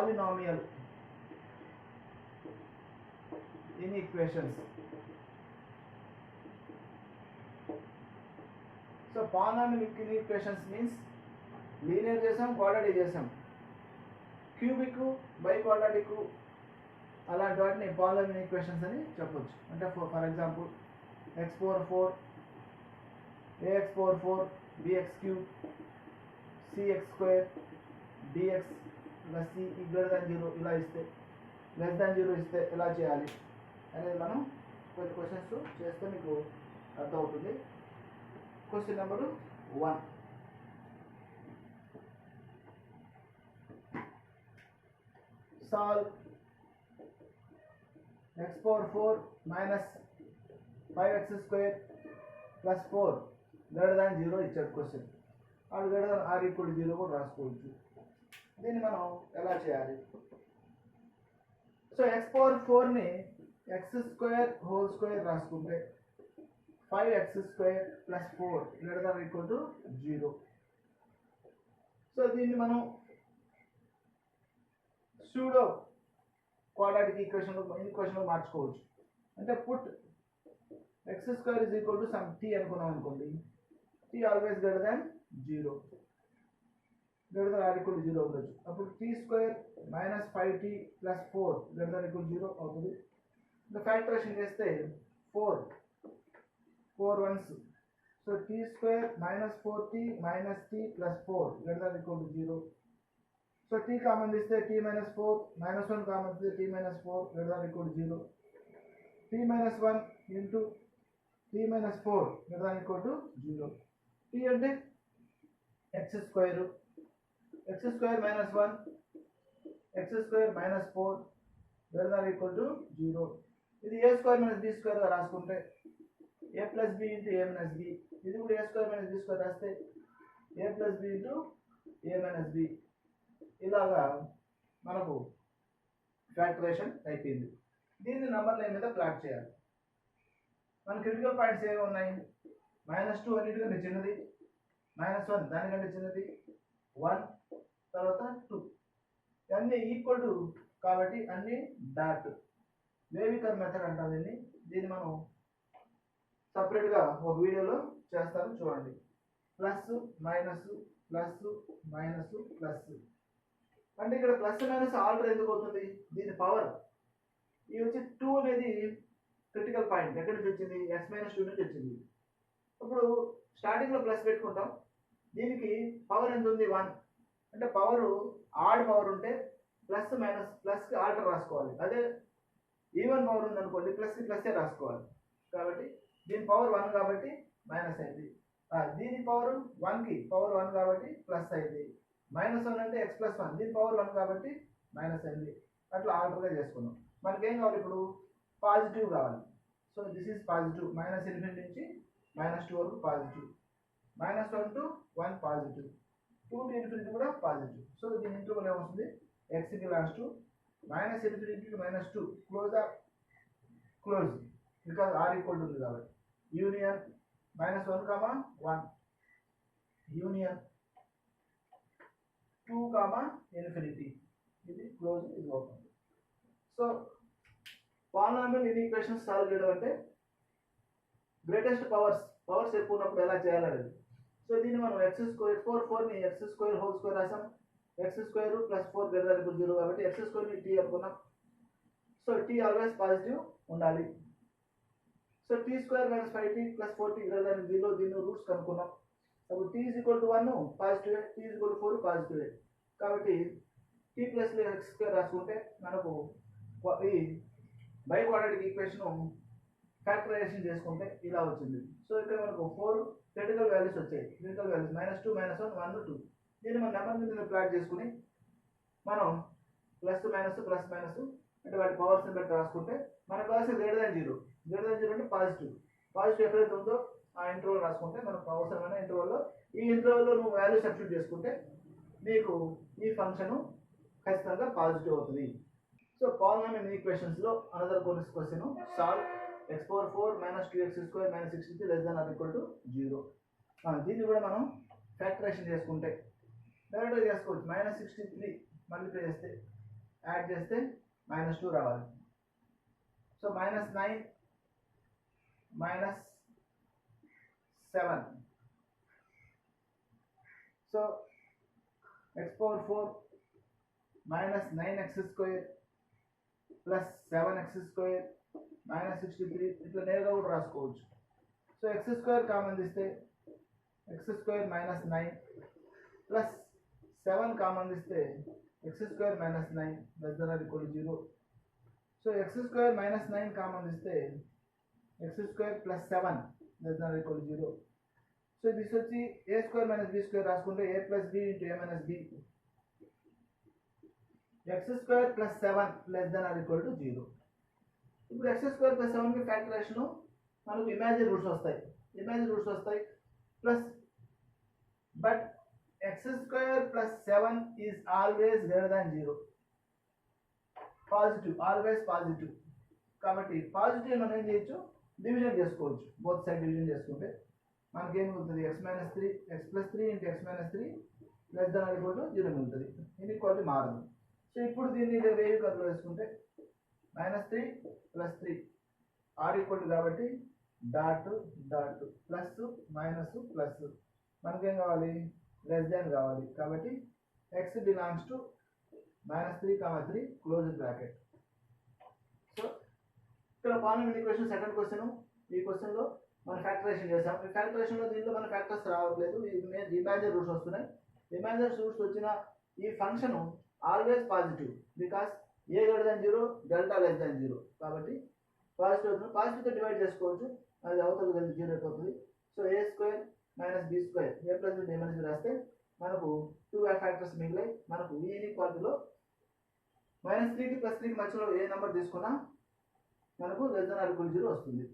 polynomial inequations. So polynomial inequations means linear చేసాం, quadratic చేసాం, cubic, biquadratic అలాంటి వాటిని పాలినామియల్ ఈక్వేషన్స్ అని చెప్పొచ్చు. అంటే for example x power 4 a x power 4 b x cube c x square d x plus c greater than 0 ఇలా ఇస్తే, less than 0 ఇస్తే ఎలా చేయాలి అనేది మనం కొన్ని క్వశ్చన్స్ చేస్తే మీకు అర్థమవుతుంది. Question number 1, solve x power 4 minus 5x square plus 4 greater than 0 ఇచ్చాడు క్వశ్చన్. అది greater than r equal to 0 కూడా రాసుకోవచ్చు. దీన్ని మనం ఎలా చేయాలి? సో x పవర్ 4 ని x స్క్వేర్ హోల్ స్క్వేర్ రాసుకుంటే 5x square plus 4 greater than or equal to 0. So దీన్ని మనం సూడో క్వాడ్రాటిక్ ఈక్వేషన్ మార్చుకోవచ్చు. అంటే put x square is equal to some t అనుకున్నాం అనుకోండి, t always greater than 0, greater than or equal to 0 అవ్వచ్చు. అప్పుడు t square minus 5t plus 4 greater than equal 0 అవుతుంది. ఇంకా ఫ్యాక్టరేషన్ చేస్తే 4 1s, so t square minus 4t minus t plus 4 greater than equal to 0. So t common తీస్తే t minus 4 minus 1 common తీస్తే t minus 4 greater than or equal to 0. t minus 1 into t minus 4 greater than or equal to 0. t అంటే x square minus 1 x square minus 4 greater than or equal to 0. ఇది a square minus b square గా రాసుకుంటే a plus b into a minus b, ఇది కూడా a square minus b square రాస్తే a plus b into a minus b. ఇలాగా మనకు factorisation అయిపోయింది. దీన్ని నంబర్ లైన్ మీద ప్లాట్ చేయాలి. మన క్రిటికల్ పాయింట్స్ ఏవి ఉన్నాయి? -2 అన్నిటికంటే చిన్నది, -1 దానికంటే చిన్నది, 1 తర్వాత 2 అన్నీ ఈక్వల్ టు కాబట్టి అన్నీ డాట్. వేవికర్ మెథడ్ అంటాం దీన్ని. దీన్ని మనం సపరేట్గా ఒక వీడియోలో చేస్తాను చూడండి. Plus minus plus minus plus అంటే ఇక్కడ ప్లస్ మైనస్ ఆల్టర్ ఎందుకు అవుతుంది? దీని పవర్ ఇది వచ్చి 2 అనేది క్రిటికల్ పాయింట్ ఎక్కడి నుంచి వచ్చింది? x-2 నుంచి వచ్చింది. ఇప్పుడు స్టార్టింగ్లో ప్లస్ పెట్టుకుంటాం, దీనికి పవర్ ఎంత ఉంది? 1. అంటే పవర్ ఆడ్ పవర్ ఉంటే ప్లస్ మైనస్ ప్లస్కి ఆల్టర్ రాసుకోవాలి. అదే ఈవెన్ పవర్ ఉంది అనుకోండి, ప్లస్కి ప్లస్సే రాసుకోవాలి. కాబట్టి దీని పవర్ 1 కాబట్టి మైనస్ అయింది, దీని పవర్ 1కి పవర్ 1 కాబట్టి ప్లస్ అయింది. -1 అంటే x + 1, దీని పవర్ 1 కాబట్టి మైనస్ అయింది. అట్లా ఆల్టర్గా చేసుకున్నాం. మనకేం కావాలి ఇప్పుడు? పాజిటివ్ కావాలి. So this is positive. -∞ నుంచి -2 వరకు పాజిటివ్, -1 to 1 పాజిటివ్, 2 to ∞ కూడా పాజిటివ్. సో దీని ఇంటర్వల్ ఏమొస్తుంది? x belongs to -∞ to -2 close because r equal to ఉంది కాబట్టి. Union -1, 1 union 2, ∞. ఇది క్లోజ్, ఇది ఓపెన్. సో పాలినామియల్ ఇన్ఈక్వేషన్స్ సాల్వ్ చేయడం అంటే గ్రేటెస్ట్ పవర్స్ ఎక్కువ ఉన్నప్పుడు ఎలా చేయాలనేది. సో దీన్ని మనం x స్క్వేర్ 4ని x స్క్వేర్ హోల్ స్క్వేర్ రాసాం. x square plus 4 greater than or equal to 0 కాబట్టి x స్క్వేర్ని t అనుకున్నాం. సో t ఆల్వేస్ పాజిటివ్ ఉండాలి. So t square minus 5t plus 4t greater than 0, దీన్ని రూట్స్ కనుక్కున్నాం. అప్పుడు t = 1 పాజిటివ్, t = 4 పాజిటివ్. కాబట్టి t plus x square రాసుకుంటే మనకు ఈ బై క్వాడ్రాటిక్ ఈక్వేషన్ ఫ్యాక్టరైజేషన్ చేసుకుంటే ఇలా వచ్చింది. సో ఇక్కడ మనకు 4 క్రిటికల్ వాల్యూస్ వచ్చాయి. Critical values -2, -1, 1, 2. దీన్ని మన నెంబర్ మీద ప్లాట్ చేసుకుని మనం ప్లస్ మైనస్ అంటే వాటి పవర్స్ని బట్టి రాసుకుంటే మనకు కావాల్సిన గ్రేటర్ దాన్ 0 అంటే పాజిటివ్ ఎక్కడైతే ఉందో ఆ ఇంటర్వల్ రాసుకుంటే మనకు అవసరమైన ఇంటర్వల్లో ఈ ఇంటర్వల్లో నువ్వు వాల్యూ సబ్స్టిట్యూట్ చేసుకుంటే నీకు ఈ ఫంక్షన్ ఖచ్చితంగా పాజిటివ్ అవుతుంది. సో పాలినామియల్ ఈక్వేషన్స్లో another question solve x⁴ - 2x² - 63 less than or equal to 0. దీన్ని కూడా మనం ఫ్యాక్టరైజేషన్ చేసుకుంటే డైరెక్ట్గా చేసుకోవచ్చు. -63 మల్టిప్లై చేస్తే యాడ్ చేస్తే -2 రావాలి. So -9 -7. So x⁴ -9x² + 7x² -63 ఇట్లా నేరుగా కూడా రాసుకోవచ్చు. సో x² కామన్ తీస్తే x² -9 ప్లస్ 7 కామన్ తీస్తే x² -9 ≤ 0. సో x² -9 కామన్ తీస్తే x² + 7 ≤ 0. సో దిస్ వచ్చి a² - b² రాసుకుంటే a + b × a - b x² + 7 ≤ 0. ఇప్పుడు x² + 7 కి ఫ్యాక్టరేషన్ మనకు ఇమాజినరీ రూట్స్ వస్తాయి plus but x² + 7 is always greater than 0. Positive, always positive. కాబట్టి positive మనం ఏం చేయొచ్చు, డివిజన్ చేసుకోవచ్చు. బోత్ సైడ్ డివిజన్ చేసుకుంటే మనకి ఏం మిగులుతుంది, x - 3 x + 3 × x - 3 ≤ 0 మిగులుతుంది. ఇన్ఈక్వాలిటీ మారదు. సో ఇప్పుడు దీన్ని వేవ్ కర్వ్లో వేసుకుంటే -3 + 3 ఆర్ ఈక్వల్ కాబట్టి dot dot plus minus plus మనకేం కావాలి, లెస్ దాన్ కావాలి. కాబట్టి x belongs to -3, 3 close bracket. So ఇక్కడ పాలినామియల్ ఈక్వేషన్ సెకండ్ క్వశ్చన్. ఈ క్వశ్చన్లో మనం ఫ్యాక్టరేషన్ చేసాం. ఈ ఫ్యాక్టరేషన్లో దీంట్లో మన ఫ్యాక్టర్స్ రావట్లేదు, ఇమాజినరీ రూట్స్ వస్తున్నాయి. ఇమాజినరీ రూట్స్ వచ్చిన ఈ function always positive because a > 0 delta less than 0. కాబట్టి పాజిటివ్తో డివైడ్ చేసుకోవచ్చు, అది అవతల 0 అయిపోతుంది. So a² - b² a + b a - b రాస్తే మనకు 2 ఫ్యాక్టర్స్ మిగిలాయి. మనకు ఈ ఇన్ఈక్వాలిటీలో -3 కి +3 కి మధ్యలో ఏ నెంబర్ తీసుకున్నా మనకు <= 0 వస్తుంది.